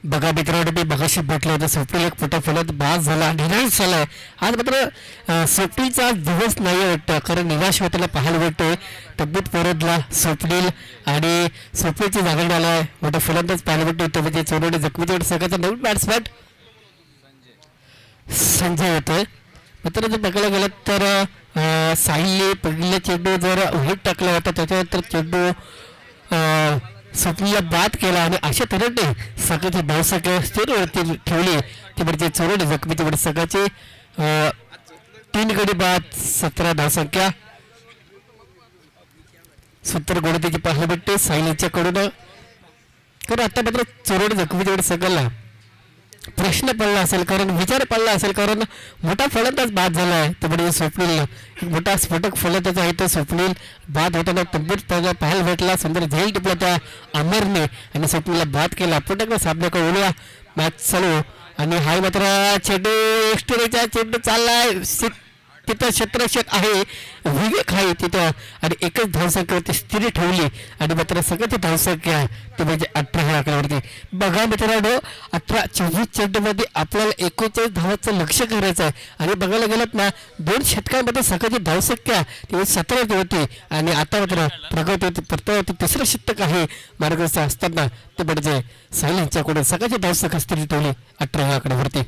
[SPEAKER 1] बघा मित्रांनो, मी बघाशी म्हटलं होतं स्वप्नील एक मोठा फलंदाज बाद झाला, निराश झालाय. आज मात्र स्वप्नीलचा दिवस नाही वाटतं, कारण निराश होताना पाहायला भेटतोय. तब्येत परतला स्वप्नील आणि स्वप्नीलची जागा आलाय मोठा फलंदाज पाहायला भेटतोय. तो म्हणजे चोरवडे जखमीच्या सगळ्याचा नवीन बॅट्समॅन संजय होतोय. मित्र जर बघायला गेलं तर साहिलने पहिला चेंडू जर हिट टाकला होता, त्याच्यानंतर चेंडू स्वप्नीला बाद केला आणि अशा तऱ्हेने सगळ्याची धावसंख्या स्थिरवरती ठेवली. ती म्हणजे चोरवडे जखमी तेवढे सगळ्याचे 3 गडी बाद 17 धावसंख्या. 70 गोळी त्याची पाहायला भेटते साहिल यांच्याकडून. कारण आता मात्र चोरवडे जखमी तेवढे सगळ्याला प्रश्न पडला असेल, कारण विचार पडला असेल, कारण मोठा फलंदाज बाद झाला आहे. तर म्हणजे स्वप्नील एक मोठा स्फोटक फलंदाज आहे. तो स्वप्नील बाद होताना तब्येत पाहायला भेटला. सुंदर झेल टिपला त्या अमरने आणि स्वप्नीलला बाद केला. पुन्हा सामन्याकडे ओळूया. मॅच चालू आणि हाय मात्र चेंडू एक्स्ट्राचा चेंडू चाललाय. तिथं क्षेत्ररक्षक आहे विवेक आहे तिथं आणि एकच धावसंख्येवरती स्थिर ठेवली आणि मात्र सगळ्याची धावसंख्या ते म्हणजे 18 ह्या आकड्यावरती. बघा मित्रांनो, 18-24 चेंडूमध्ये आपल्याला 39 धावांचं लक्ष करायचं आहे आणि बघायला गेलात ना 2 षटकांमध्ये सगळ्याची धावसंख्या ते 17 होती आणि आता मात्र प्रगती तिसरं षटक आहे मार्गस्थ असताना ते म्हणजे साहिल यांच्याकडून सगळ्याची धावसंख्या स्थिर ठेवली 18 ह्या आकड्यावरती.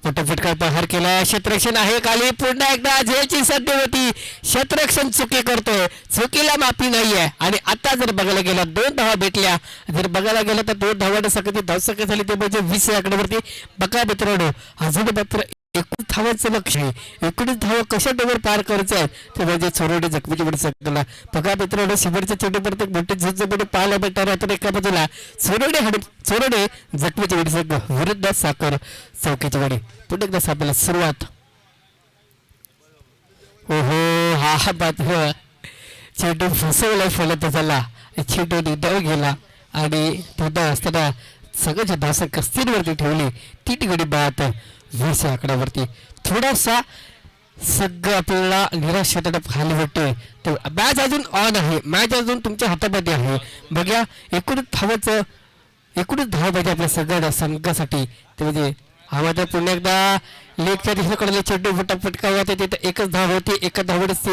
[SPEAKER 1] मोठा फटका प्रहार केला. क्षेत्ररक्षण आहे खाली. पुन्हा एकदा झेलची संधी होती. क्षेत्ररक्षण चुकी करतोय, चुकीला माफी नाहीये आणि आता जर बघायला गेलं 2 धावा भेटल्या. जर बघायला गेलं तर 2 धावांनी सगळी धावसंख्या झाली ते म्हणजे 20 आकड्यावरती. बघा मित्रांनो, अजून मात्र 19 धावांचं लक्ष आहे. 19 धावा कशा डोवर पार करायचं आहे ते म्हणजे चोरवडे जखमीची वेळ सगळं. बघा मित्रांनो, शेवटच्या चेंडूपर्यंत एक मोठे झुंजमध्ये पाहायला भेटणार आहे. तर एका बाजूला चोरवडे जखमीची वेळ सगळं विरुद्ध साखर चौकीची वाडी. पुढे एकदा सापडला सुरुवात. हो हो, हा मात्र चेंडू फसवला फलंदाजाला. चेंडू निधाव गेला आणि निधाव असताना सगळ्याच्या धावसंख्या स्थिरवरती ठेवली. 3 गडी बाद 20 आकड्यावरती. थोडासा सगळं आपल्याला निराश होताना पाहायला भेटतोय. तर मॅच अजून ऑन आहे, मॅच अजून तुमच्या हातामध्ये आहे. बघा एकूणच धाव पाहिजे आपल्या सगळ्या संघासाठी. ते म्हणजे हा मात्र पुन्हा एकदा लेगच्या दिशेकडे चेंडू फटका होता तिथे एकच धाव होती. एका धावडच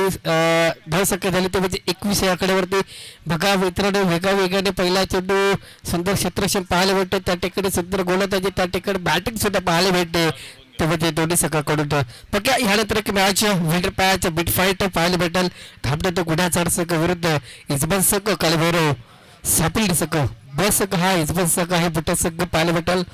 [SPEAKER 1] धावसंख्या झाली ते म्हणजे 21 या आकड्यावरती. बघा मित्रांनो, वेगाने पहिला चेंडू सुंदर क्षेत्ररक्षण पाहायला भेटतं. त्या ठिकाणी सुंदर गोलंदाजी, त्या ठिकाणी बॅटिंग सुद्धा पाहायला भेटते. ते म्हणजे दोन्ही संघाकडून. बघा ह्यानंतर एक match winter patch bit fight पाहायला भेटेल. धामतो गुन्हा संघ विरुद्ध इजबन संघ कालभैरव सापिल संघ ब संघ हा इजबन संघ आहे. बुटा संघ पाहायला भेटेल.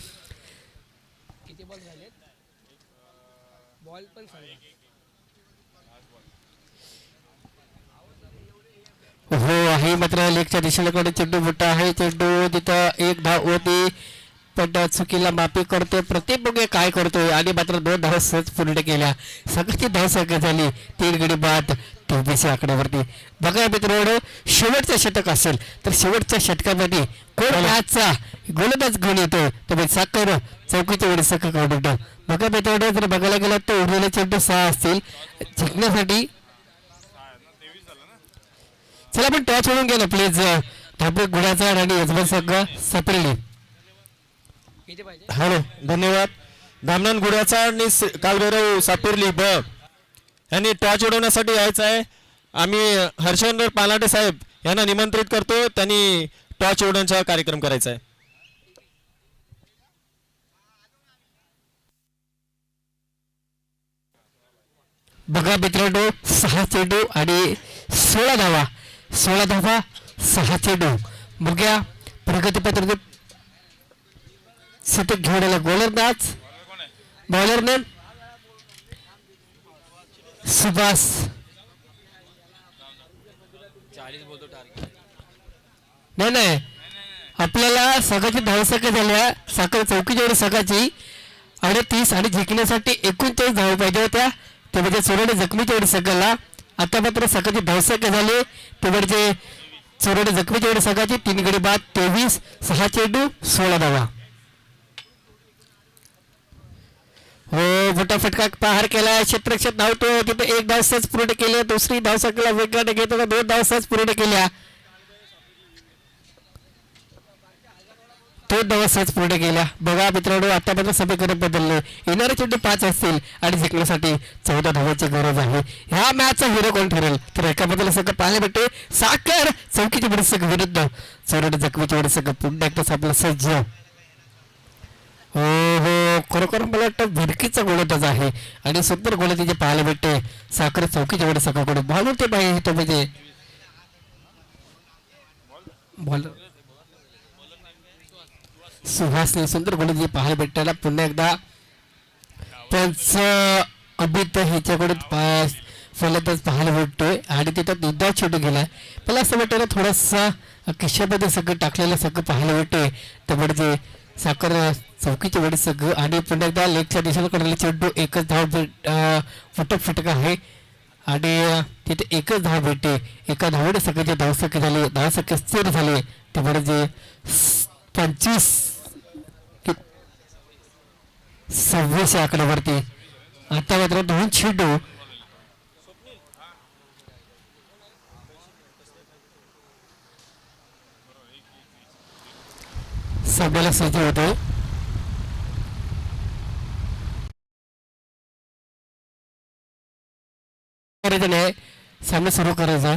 [SPEAKER 1] हो आहे मात्र लेगच्या दिशेकडे चेंडू मोठा आहे. चेंडू तिथं 1 धाव होती पण चुकीला माफी करतोय. प्रत्येक बघे काय करतोय आणि मात्र 2 धावा सहज पूर्ण केल्या. सगळ्याची धावसंख्या झाली 3 गडी बाद 23 आकड्यावरती. बघा मित्रांनो, शेवटचं षटक असेल तर शेवटच्या षटकामध्ये कोण मॅचचा गोलंदाज घेऊन येतोय तर साखर चौकीच्या वेळी सखा काढून. बघा मित्रांनो, जर बघायला गेला तर उरलेले चेंडू 6 असतील जिंकण्यासाठी. चला पण टॉच होऊन गेला प्लीज. धाबे गुड्याचा आणि यजमान संघ सापडले.
[SPEAKER 2] हॅलो, धन्यवाद. धामणन गुड्याचा आणि कालभैरव सापिर्ली ब यांनी टॉच उडवण्यासाठी यायचं आहे. आम्ही हर्षवर्धन पालाटे साहेब यांना निमंत्रित करतो, त्यांनी टॉर्च उडवण्याचा कार्यक्रम करायचा आहे.
[SPEAKER 1] बघा मित्रांनो, 6 चेंडू आणि 16 धावा, 16 धावा 6 चेंडू. बघूया प्रगतीपत्र शतक घेऊन आला गोलंदाज, बॉलरने सुभाष. नाही आपल्याला सकाळची धावसंख्या झाल्या साखर चौकी जेवढी सकाळची 38 आणि जिंकण्यासाठी 39 धावा पाहिजे होत्या, ते म्हणजे चोरडे जखमीच्या वेळी सकाळला. आता मात्र सकाळची धावसंख्या झाली ते म्हणजे चोरडे जखमीच्या वेळी सकाळची 3 गडी बाद 23, 6 चेंडू 16 धावा. हो, मोठा फटका प्रहार केला, क्षेत्ररक्षक धावतो तिथे 1 धाव सहज पूर्ण केली, दुसरी धावसंख्येला वेगाने घेताना 2 धाव सहज पूर्ण केल्या, 2 धावा सहज पूर्ण केल्या. बघा मित्रांनो, आता मात्र समीकरण बदलले, येणारे चेंडू 5 असतील आणि जिंकण्यासाठी 14 धावांची गरज आहे. ह्या मॅचचा हिरो कोण ठरेल तर एका बद्दल सगळं पाहायला भेटते. साखर चौकीची बडी विरुद्ध चोरडे जखमीची बडी सगळं पुन्हा एकदाच आपला सज्ज. हो हो, खरोखर मला वाटतं भिडकीचा गोलंदाज आहे आणि सुंदर गोलंदाजी पाहायला भेटते. साखर चौकीच्या वेळेस सकाळकडून बॉल होते पाहिजे तो म्हणजे बॉल सुहासने सुंदर गोलंदाजी पाहायला भेटताना पुन्हा एकदा त्यांचं अभित ह्याच्याकडून फलंदाज पाहायला भेटतोय आणि तिथं निंदा चेंडू गेलाय. मला असं वाटतं ना थोडासा खिशामध्ये सगळं टाकलेलं सगळं पाहायला भेटतोय, तर म्हणजे साखर चौकीच्या वेळेस सगळं आणि पुन्हा एकदा लेगच्या दिशेला कडलेला चेंडू एकच धाव फटका आहे आणि तिथे एकच धाव भेटते. एका धावडे सगळ्याची धावसंख्या झाली, धावसंख्या स्थिर झाली, ते म्हणजे 25-26 आकड्यावरती. आता मात्र 2 चेंडू सभेला सज्ज होतो. करायचं नाही, सामना सुरू करायचा.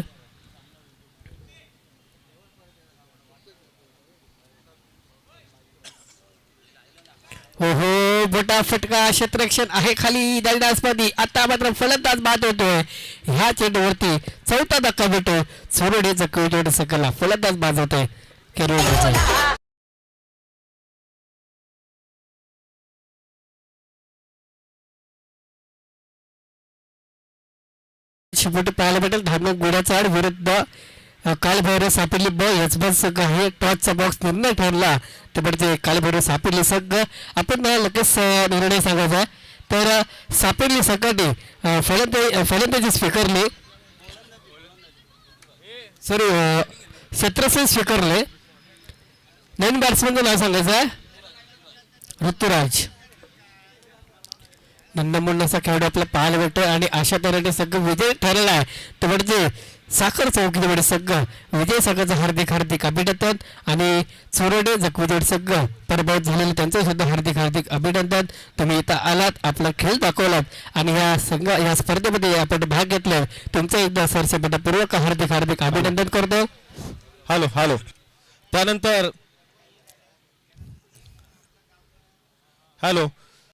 [SPEAKER 1] हो हो, मोठा फटका, क्षेत्ररक्षण आहे खाली दंडास्पदी. आता मात्र फलंदाज बाद होतोय. ह्या चेंडूवरती 4था धक्का भेटो, चोरडे जखमी सकला फलंदाज बाद होतोय. शेवटी पाहायला भेटेल धार्मिक गोड्याचाड विरुद्ध काळभैरव सापडली ब यजमान संघ आहे. टॉसचा बॉक्स निर्णय ठरला ते म्हणजे काळभैरव सापडली संघ. आपण लगेच निर्णय सांगायचा तर सापडली संघाने फलंदाजी स्वीकारले, सॉरी क्षेत्रसेन स्वीकारले. नवीन बॅट्समॅनचं नाव सांगायचं ऋतुराज. नंदमुंडाचा खेळाडू आपल्याला पाहायला भेटतो आणि अशा तऱ्हेने सगळं विजय ठरला आहे, तर म्हणजे साखर चौकीचे सगळं विजय संघाचं हार्दिक हार्दिक अभिनंदन आणि चोरडे जखमीचे सगळं पराभूत झालेलं त्यांचं सुद्धा हार्दिक हार्दिक अभिनंदन. तुम्ही इथं आलात, आपला खेळ दाखवलात आणि या स्पर्धेमध्ये आपण भाग घेतला, तुमचं एकदा सरसेपूर्वक हार्दिक हार्दिक अभिनंदन करतो.
[SPEAKER 2] हॅलो हॅलो, त्यानंतर हॅलो